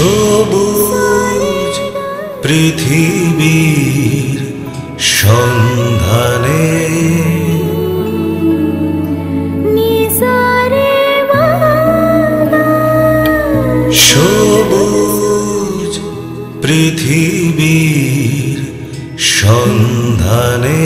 সবুজ পৃথিবীর সন্ধানে সবুজ পৃথিবীর সন্ধানে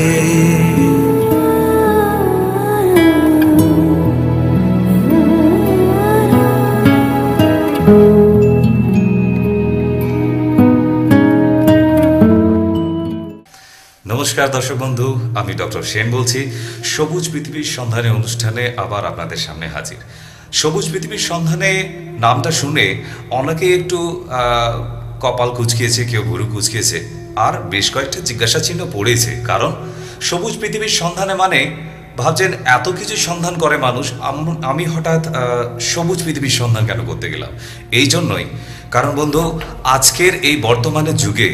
নমস্কার দর্শক বন্ধু, আমি ডক্টর সেন বলছি। সবুজ পৃথিবীর সন্ধানে অনুষ্ঠানে আবার আপনাদের সামনে হাজির। সবুজ পৃথিবীর সন্ধানে নামটা শুনে অনেকে একটু কপাল কুঁচকিয়েছে, কেউ ভুরু কুঁচকিয়েছে, আর বেশ কয়েকটা জিজ্ঞাসা চিহ্ন পড়েছে। কারণ সবুজ পৃথিবীর সন্ধানে মানে ভাবছেন এত কিছু সন্ধান করে মানুষ, আমি হঠাৎ সবুজ পৃথিবীর সন্ধান কেন করতে গেলাম? এই জন্যই, কারণ বন্ধু, আজকের এই বর্তমানের যুগে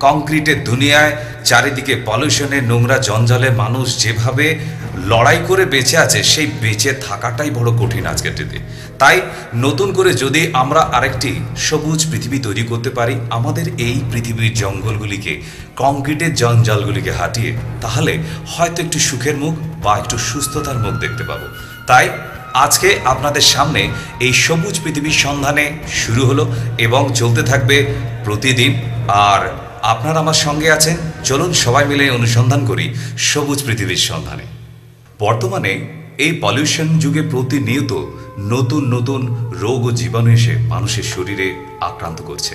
কংক্রিটের দুনিয়ায় চারিদিকে পলিউশনে, নোংরা জঞ্জালে মানুষ যেভাবে লড়াই করে বেঁচে আছে, সেই বেঁচে থাকাটাই বড় কঠিন আজকের দিনে। তাই নতুন করে যদি আমরা আরেকটি সবুজ পৃথিবী তৈরি করতে পারি, আমাদের এই পৃথিবীর জঙ্গলগুলিকে, কংক্রিটের জঞ্জালগুলিকে হাঁটিয়ে, তাহলে হয়তো একটু সুখের মুখ বা একটু সুস্থতার মুখ দেখতে পাবো। তাই আজকে আপনাদের সামনে এই সবুজ পৃথিবীর সন্ধানে শুরু হলো এবং চলতে থাকবে প্রতিদিন। আর আপনারা আমার সঙ্গে আছেন, চলুন সবাই মিলে অনুসন্ধান করি সবুজ পৃথিবীর সন্ধানে। বর্তমানে এই পলিউশন যুগে প্রতিনিয়ত নতুন নতুন রোগ ও জীবাণু এসে মানুষের শরীরে আক্রান্ত করছে।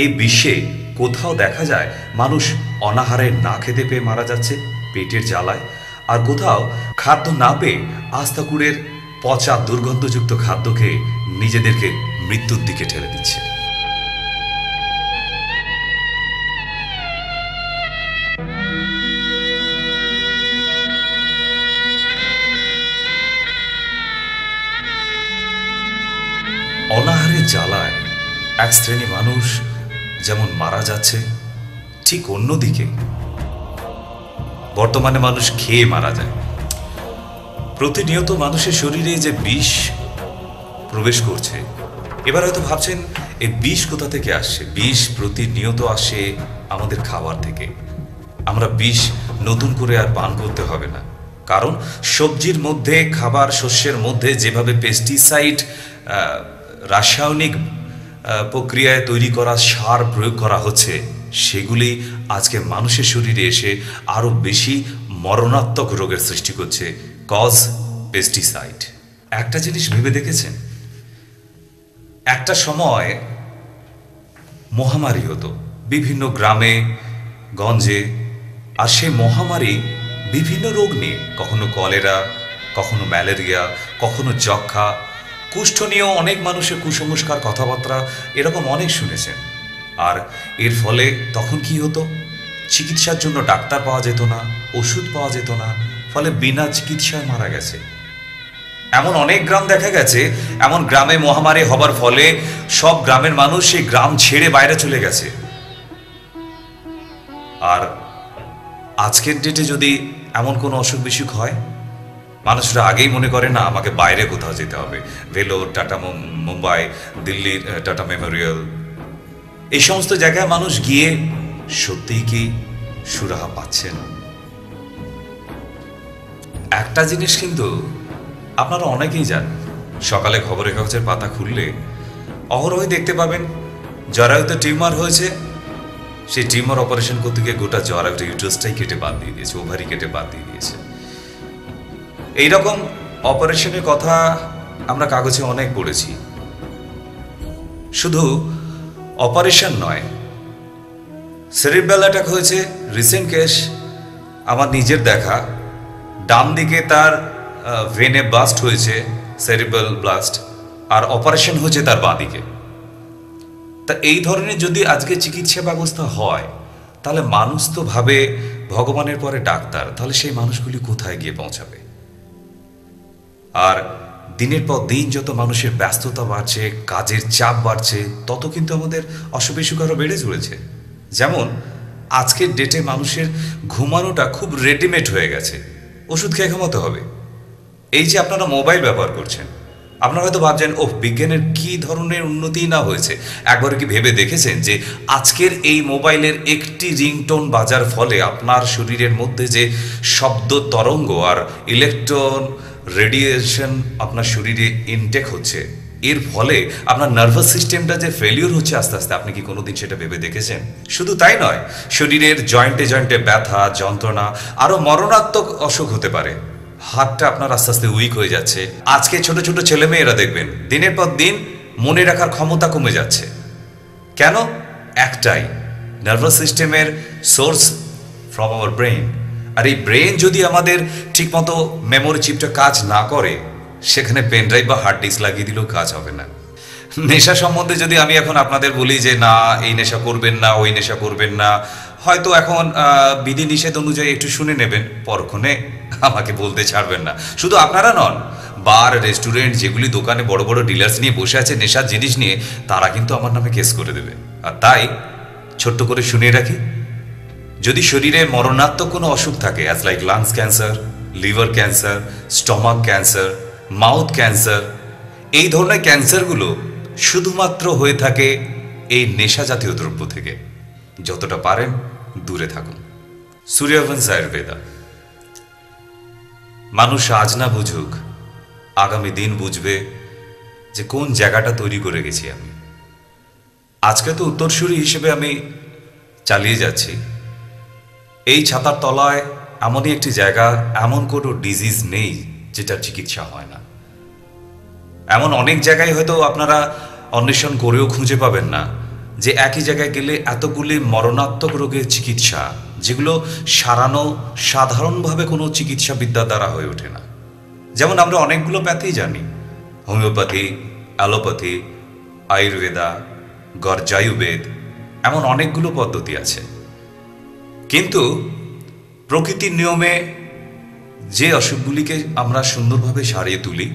এই বিশ্বে কোথাও দেখা যায় মানুষ অনাহারে না খেতে পেয়ে মারা যাচ্ছে পেটের জ্বালায়, আর কোথাও খাদ্য না পেয়ে আস্তাকুড়ের পচা দুর্গন্ধযুক্ত খাদ্য খেয়ে নিজেদেরকে মৃত্যুর দিকে ঠেলে দিচ্ছে। অনাহারের জ্বালায় এক শ্রেণী মানুষ যেমন মারা যাচ্ছে, ঠিক অন্যদিকে বর্তমানে মানুষ খেয়ে মারা যায়। প্রতিনিয়ত মানুষের শরীরে যে বিষ প্রবেশ করছে, এবার হয়তো ভাবছেন এই বিষ কোথা থেকে আসছে? বিষ প্রতিনিয়ত আসে আমাদের খাবার থেকে। আমরা বিষ নতুন করে আর পান করতে হবে না, কারণ সবজির মধ্যে, খাবার শস্যের মধ্যে যেভাবে পেস্টিসাইড, রাসায়নিক প্রক্রিয়ায় তৈরি করা সার প্রয়োগ করা হচ্ছে, সেগুলি আজকে মানুষের শরীরে এসে আরও বেশি মরণাত্মক রোগের সৃষ্টি করছে। Cause pesticide. একটা জিনিস ভেবে দেখেছেন, একটা সময় মহামারী হতো বিভিন্ন গ্রামে গঞ্জে, আর সেই মহামারী বিভিন্ন রোগ নিয়ে, কখনো কলেরা, কখনো ম্যালেরিয়া, কখনো যক্ষা, কুষ্ঠ নিয়েও অনেক মানুষের কুসংস্কার, কথাবার্তা এরকম অনেক শুনেছেন। আর এর ফলে তখন কি হতো? চিকিৎসার জন্য ডাক্তার পাওয়া যেত না, ওষুধ পাওয়া যেত না, ফলে বিনা চিকিৎসায় মারা গেছে। এমন অনেক গ্রাম দেখা গেছে, এমন গ্রামে মহামারী হবার ফলে সব গ্রামের মানুষ সেই গ্রাম ছেড়ে বাইরে চলে গেছে। আর আজকের ডেটে যদি এমন কোনো অসুখ বিসুখ হয়, মানুষরা আগেই মনে করে না আমাকে বাইরে কোথাও যেতে হবে, ভেলোর, টাটা মুম্বাই, দিল্লির টাটা মেমোরিয়াল, এই সমস্ত জায়গায় মানুষ গিয়ে সত্যিই কি সুরাহা পাচ্ছেন? একটা জিনিস কিন্তু আপনারা অনেকেই জানেন, সকালে খবরের কাগজের পাতা খুললে অহরহই দেখতে পাবেন জরায়ুতে টিউমার হয়েছে, সেই টিউমার অপারেশন করতে গিয়ে গোটা জরায়ুটা, ইউটারাসটাই কেটে বাদ দিয়ে দিয়েছে, ওভারি কেটে বাদ দিয়ে দিয়েছে। এইরকম অপারেশনের কথা আমরা কাগজে অনেক পড়েছি। শুধু অপারেশন নয়, সেরিব্রাল অ্যাটাক হয়েছে, রিসেন্ট কেস আমার নিজের দেখা। ডান দিকে তার ভেনে ব্লাস্ট হয়েছে, সেরিব্রাল ব্লাস্ট, আর অপারেশন হয়েছে তার বাঁ দিকে। তা এই ধরনের যদি আজকে চিকিৎসা ব্যবস্থা হয়, তাহলে মানুষ তো ভাবে ভগবানের পরে ডাক্তার, তাহলে সেই মানুষগুলি কোথায় গিয়ে পৌঁছাবে? আর দিনের পর দিন যত মানুষের ব্যস্ততা বাড়ছে, কাজের চাপ বাড়ছে, তত কিন্তু আমাদের অসুখ বিসুখ আরও বেড়ে চলেছে। যেমন আজকের ডেটে মানুষের ঘুমানোটা খুব রেডিমেড হয়ে গেছে, ওষুধ খেয়ে ঘুমাতে হবে। এই যে আপনারা মোবাইল ব্যবহার করছেন, আপনারা হয়তো ভাবছেন, ওহ, বিজ্ঞানের কি ধরনের উন্নতি না হয়েছে। একবার কি ভেবে দেখেছেন যে আজকের এই মোবাইলের একটি রিংটোন বাজার ফলে আপনার শরীরের মধ্যে যে শব্দ তরঙ্গ আর ইলেকট্রন রেডিয়েশন আপনার শরীরে ইনটেক হচ্ছে, এর ফলে আপনার নার্ভাস সিস্টেমটা যে ফেলিওর হচ্ছে আস্তে আস্তে, আপনি কি কোনোদিন সেটা ভেবে দেখেছেন? শুধু তাই নয়, শরীরের জয়েন্টে জয়েন্টে ব্যথা, যন্ত্রণা, আরও মরণাত্মক অসুখ হতে পারে। হাতটা আপনার আস্তে আস্তে উইক হয়ে যাচ্ছে। আজকে ছোট ছোট ছেলেমেয়েরা দেখবেন দিনের পর দিন মনে রাখার ক্ষমতা কমে যাচ্ছে। কেন? একটাই, নার্ভাস সিস্টেমের সোর্স ফ্রম আওয়ার ব্রেইন। আর এই ব্রেন যদি আমাদের ঠিকমতো মেমোরি চিপটা কাজ না করে, সেখানে পেন ড্রাইভ বা হার্ড ডিস্ক লাগিয়ে দিলেও কাজ হবে না। নেশা সম্বন্ধে যদি আমি এখন আপনাদের বলি যে না, এই নেশা করবেন না, ওই নেশা করবেন না, হয়তো এখন বিধিনিষেধ অনুযায়ী একটু শুনে নেবেন, পরক্ষণে আমাকে বলতে ছাড়বেন না। শুধু আপনারা নন, বার, রেস্টুরেন্ট, যেগুলি দোকানে বড় বড় ডিলার্স নিয়ে বসে আছে নেশার জিনিস নিয়ে, তারা কিন্তু আমার নামে কেস করে দেবে। আর তাই ছোট্ট করে শুনিয়ে রাখি, যদি শরীরে মরণাত্মক কোনো অসুখ থাকে, as like lungs cancer, liver cancer, stomach cancer, mouth cancer, এই ধরনের ক্যান্সারগুলো শুধুমাত্র হয়ে থাকে এই নেশা জাতীয় দ্রব্য থেকে। যতটা পারেন দূরে থাকুন। সূর্যবংশ আয়ুর্বেদা। মানুষ আজ না বুঝুক, আগামী দিন বুঝবে যে কোন জায়গাটা তৈরি করে গেছি আমি। আজকে তো উত্তরসূরি হিসেবে আমি চালিয়ে যাচ্ছি। এই ছাতার তলায় এমনই একটি জায়গা, এমন কোনো ডিজিজ নেই যেটার চিকিৎসা হয় না। এমন অনেক জায়গায় হয়তো আপনারা অন্বেষণ করেও খুঁজে পাবেন না যে একই জায়গায় গেলে এতগুলি মরণাত্মক রোগের চিকিৎসা, যেগুলো সারানো সাধারণভাবে কোনো চিকিৎসা বিদ্যার দ্বারা হয়ে ওঠে না। যেমন আমরা অনেকগুলো প্যাথি জানি, হোমিওপ্যাথি, অ্যালোপ্যাথি, আয়ুর্বেদা, গর্জায়ুর্বেদ, এমন অনেকগুলো পদ্ধতি আছে। কিন্তু প্রকৃতির নিয়মে যে অসুখগুলিকে আমরা সুন্দরভাবে সারিয়ে তুলি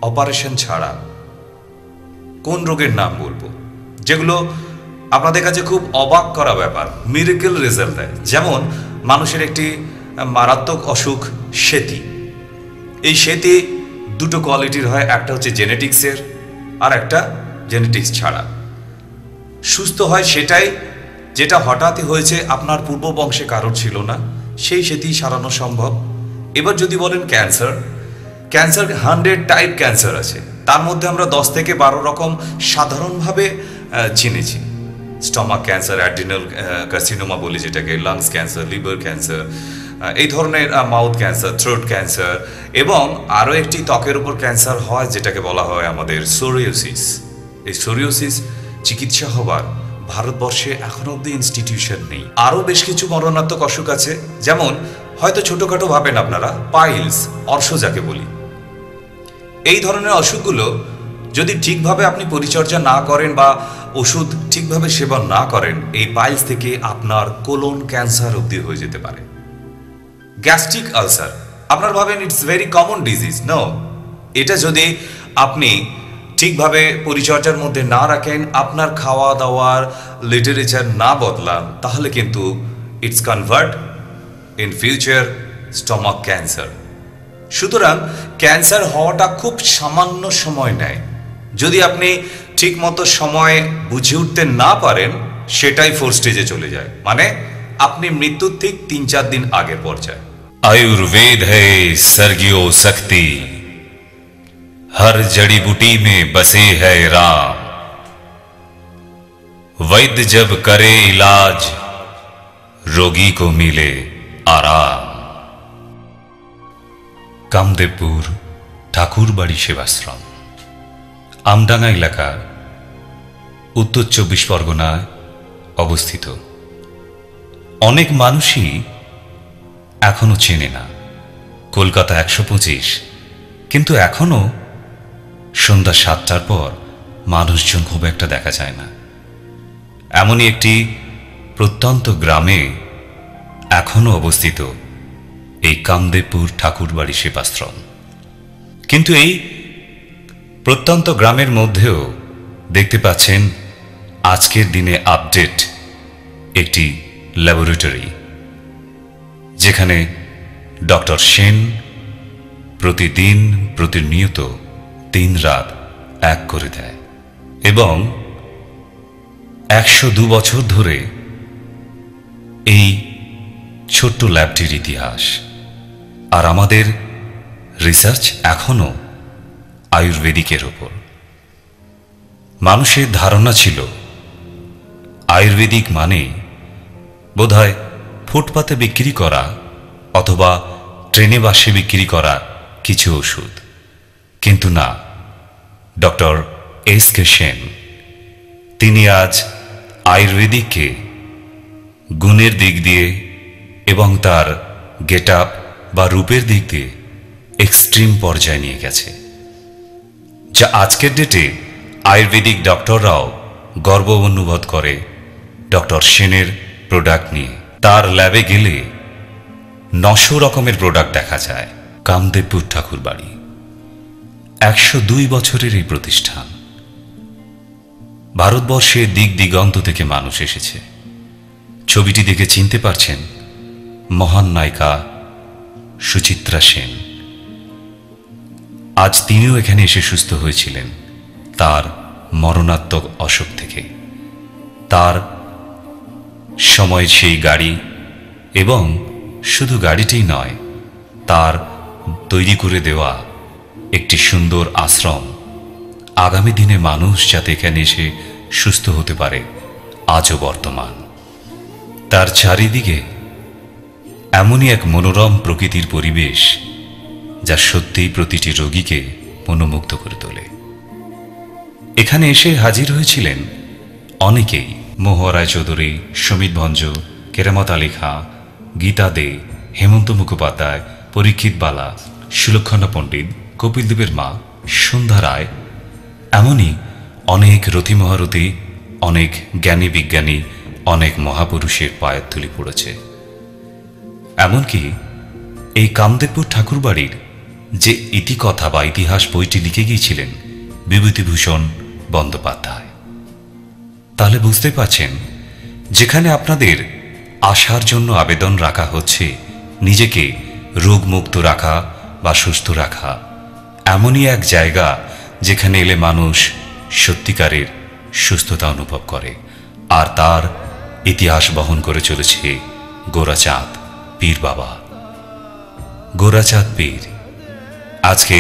অপারেশন ছাড়া, কোন রোগের নাম বলবো যেগুলো আপনাদের কাছে খুব অবাক করা ব্যাপার, মিরাকেল রেজাল্ট দেয়। যেমন মানুষের একটি মারাত্মক অসুখ সেতি। এই সেতি দুটো কোয়ালিটির হয়, একটা হচ্ছে জেনেটিক্সের আর একটা জেনেটিক্স ছাড়া। সুস্থ হয় সেটাই যেটা হঠাৎই হয়েছে, আপনার পূর্ব বংশে কারোর ছিল না, সেই সেতি সারানো সম্ভব। এবার যদি বলেন ক্যান্সার, 100 টাইপ ক্যান্সার আছে, তার মধ্যে আমরা 10 থেকে 12 রকম সাধারণভাবে চিনেছি। স্টমাক ক্যান্সার, অ্যাড্রিনাল কার্সিনোমা বলি যেটাকে, লাংস ক্যান্সার, লিভার ক্যান্সার, এই ধরনের মাউথ ক্যান্সার, থ্রোট ক্যান্সার, এবং আরও একটি ত্বকের উপর ক্যান্সার হয় যেটাকে বলা হয় আমাদের সোরিয়াসিস। এই সোরিয়াসিস চিকিৎসা হবার ভারতবর্ষে এখনো অব্দি ইনস্টিটিউশন নেই। আরও বেশ কিছু মরণাত্মক অসুখ আছে, যেমন হয়তো ছোটোখাটো ভাবেন আপনারা, পাইলস, অর্শ যাকে বলি। এই ধরনের অসুখগুলো যদি ঠিকভাবে আপনি পরিচর্যা না করেন বা ওষুধ ঠিকভাবে সেবন না করেন, এই পাইলস থেকে আপনার কোলন ক্যান্সার অবধি হয়ে যেতে পারে। গ্যাস্ট্রিক আলসার, আপনারা ভাবেন it's very common disease. No, এটা যদি আপনি ঠিকভাবে পরিচর্যার মধ্যে না রাখেন, আপনার খাওয়া দাওয়ার লিটারেচার না বদলান, তাহলে কিন্তু it's convert in future stomach cancer. সুতরাং ক্যান্সার হওয়াটা খুব সামান্য সময় নেয়। যদি আপনি ঠিকমতো সময় বুঝে উঠতে না পারেন, সেটাই 4 স্টেজে চলে যায়, মানে আপনি মৃত্যুর ঠিক 3-4 দিন আগের পর্যায়ে। आयुर्वेद है सर्गियो शक्ति, हर जड़ी बूटी में बसे है राम। वैद्य जब करे इलाज, रोगी को मिले आराम। কামদেবপুর ঠাকুরবাড়ি সেবাশ্রম, আমডাঙ্গা এলাকা, উত্তর 24 পরগনায় অবস্থিত। অনেক মানুষই এখনো চেনে না কলকাতা 125, কিন্তু এখনো সন্ধ্যা 7টার পর মানুষজন খুব একটা দেখা যায় না। এমনই একটি প্রত্যন্ত গ্রামে এখনো অবস্থিত এই কামদেবপুর ঠাকুরবাড়ি সেবাশ্রম। কিন্তু এই প্রত্যন্ত গ্রামের মধ্যেও দেখতে পাচ্ছেন আজকের দিনে আপডেট একটি ল্যাবরেটরি, যেখানে ডক্টর সেন প্রতিদিন প্রতিনিয়ত দিন রাত এক করে দেয় এবং 102 বছর ধরে এই ছোট্ট ল্যাবটির ইতিহাস। আর আমাদের রিসার্চ এখনো আয়ুর্বেদিকের ওপর। মানুষের ধারণা ছিল আয়ুর্বেদিক মানে বোধহয় ফুটপাতে বিক্রি করা অথবা ট্রেনে বাসে বিক্রি করা কিছু ওষুধ, কিন্তু না। Doctor S K. সেন তিনি আজ আয়ুর্বেদিককে গুণের দিক দিয়ে এবং তার গেট আপ বা রূপের দিক দিয়ে এক্সট্রিম পর্যায়ে নিয়ে গেছে, যা আজকের ডেটে আয়ুর্বেদিক ডক্টররাও গর্ব অনুভব করে ডক্টর সেনের প্রোডাক্ট নিয়ে। তার ল্যাবে গেলে 900 রকমের প্রোডাক্ট দেখা যায়। কামদেবপুর ঠাকুরবাড়ি 102 বছরের এই প্রতিষ্ঠান। ভারতবর্ষের দিক দিগন্ত থেকে মানুষ এসেছে। ছবিটি দেখে চিনতে পারছেন মহান নায়িকা সুচিত্রা সেন। আজ তিনিও এখানে এসে সুস্থ হয়েছিলেন তার মরণাত্মক অসুখ থেকে। তার সময়ের সেই গাড়ি এবং শুধু গাড়িটি নয়, তার তৈরি করে দেওয়া একটি সুন্দর আশ্রম আগামী দিনে মানুষ যাতে এখানে এসে সুস্থ হতে পারে আজও বর্তমান। তার চারিদিকে এমনই এক মনোরম প্রকৃতির পরিবেশ যা সত্যিই প্রতিটি রোগীকে মনোমুগ্ধ করে তোলে। এখানে এসে হাজির হয়েছিলেন অনেকেই। মহুয়া চৌধুরী, সুমিত ভঞ্জ, কেরামত আলী খাঁ, গীতা দে, হেমন্ত মুখোপাধ্যায়, পরীক্ষিত বালা, সুলক্ষণা পণ্ডিত, কপিল দেবের মা, সন্ধ্যা রায়, এমনই অনেক রথী মহারথী, অনেক জ্ঞানী বিজ্ঞানী, অনেক মহাপুরুষের পায়ের ধুলি পড়েছে। এমনকি এই কামদেবপুর ঠাকুরবাড়ির যে ইতিকথা বা ইতিহাস বইটি লিখে গিয়েছিলেন বিভূতিভূষণ বন্দ্যোপাধ্যায়। তাহলে বুঝতে পারছেন, যেখানে আপনাদের আসার জন্য আবেদন রাখা হচ্ছে নিজেকে রোগমুক্ত রাখা বা সুস্থ রাখা, এমনই এক জায়গা যেখানে এলে মানুষ সত্যিকারের সুস্থতা অনুভব করে। আর তার ইতিহাস বহন করে চলেছে গোরাচাঁদ পীর বাবা। গোরাচাঁদ পীর আজকে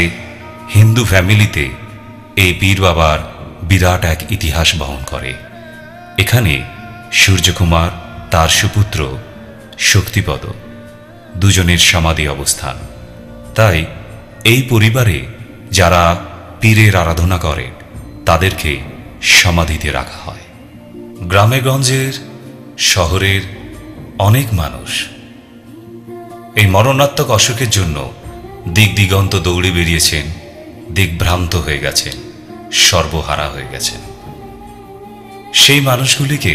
হিন্দু ফ্যামিলিতে এই পীর বাবার বিরাট এক ইতিহাস বহন করে। এখানে সূর্যকুমার, তার সুপুত্র শক্তিপদ, দুজনের সমাধি অবস্থান। তাই এই পরিবারে যারা পীরের আরাধনা করেন তাদেরকে সমাধিতে রাখা হয়। গ্রামে গঞ্জের, শহরের অনেক মানুষ এই মরণাত্মক অসুখের জন্য দিক দিগন্ত দৌড়ে বেরিয়েছেন, দিকভ্রান্ত হয়ে গেছেন, সর্বহারা হয়ে গেছেন। সেই মানুষগুলিকে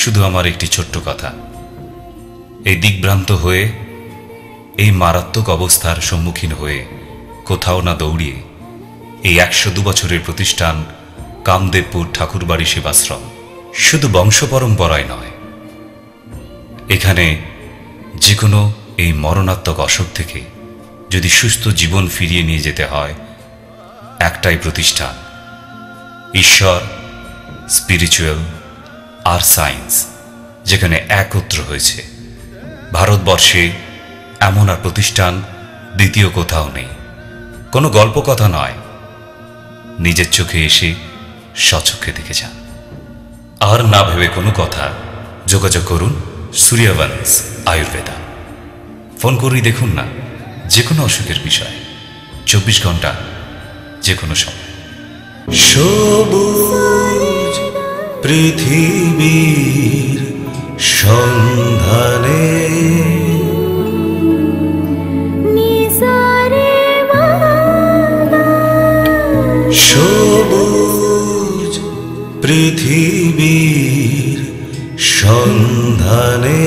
শুধু আমার একটি ছোট্ট কথা, এই দিকভ্রান্ত হয়ে, এই মারাত্মক অবস্থার সম্মুখীন হয়ে কোথাও না দৌড়িয়ে এই 102 বছরের প্রতিষ্ঠান কামদেবপুর ঠাকুরবাড়ি সেবাশ্রম শুধু বংশ পরম্পরায় নয়, এখানে যে কোনো এই মরণাত্মক অসুখ থেকে যদি সুস্থ জীবন ফিরিয়ে নিয়ে যেতে হয়, একটাই প্রতিষ্ঠান, ঈশ্বর, স্পিরিচুয়াল আর সায়েন্স যেখানে একত্র হয়েছে। ভারতবর্ষে এমন আর প্রতিষ্ঠান দ্বিতীয় কোথাও নেই। কোনো গল্প কথা নয়, নিজের চোখে এসে স্বচক্ষে দেখে যান। আর না ভেবে কোনো কথা, যোগাযোগ করুন সূর্যবংশ আয়ুর্বেদা। ফোন করেই দেখুন না, যে কোনো অসুখের বিষয়, 24 ঘন্টা, যে কোনো সময়। সবুজ পৃথিবীর সন্ধানে সবুজ পৃথিবীর সন্ধানে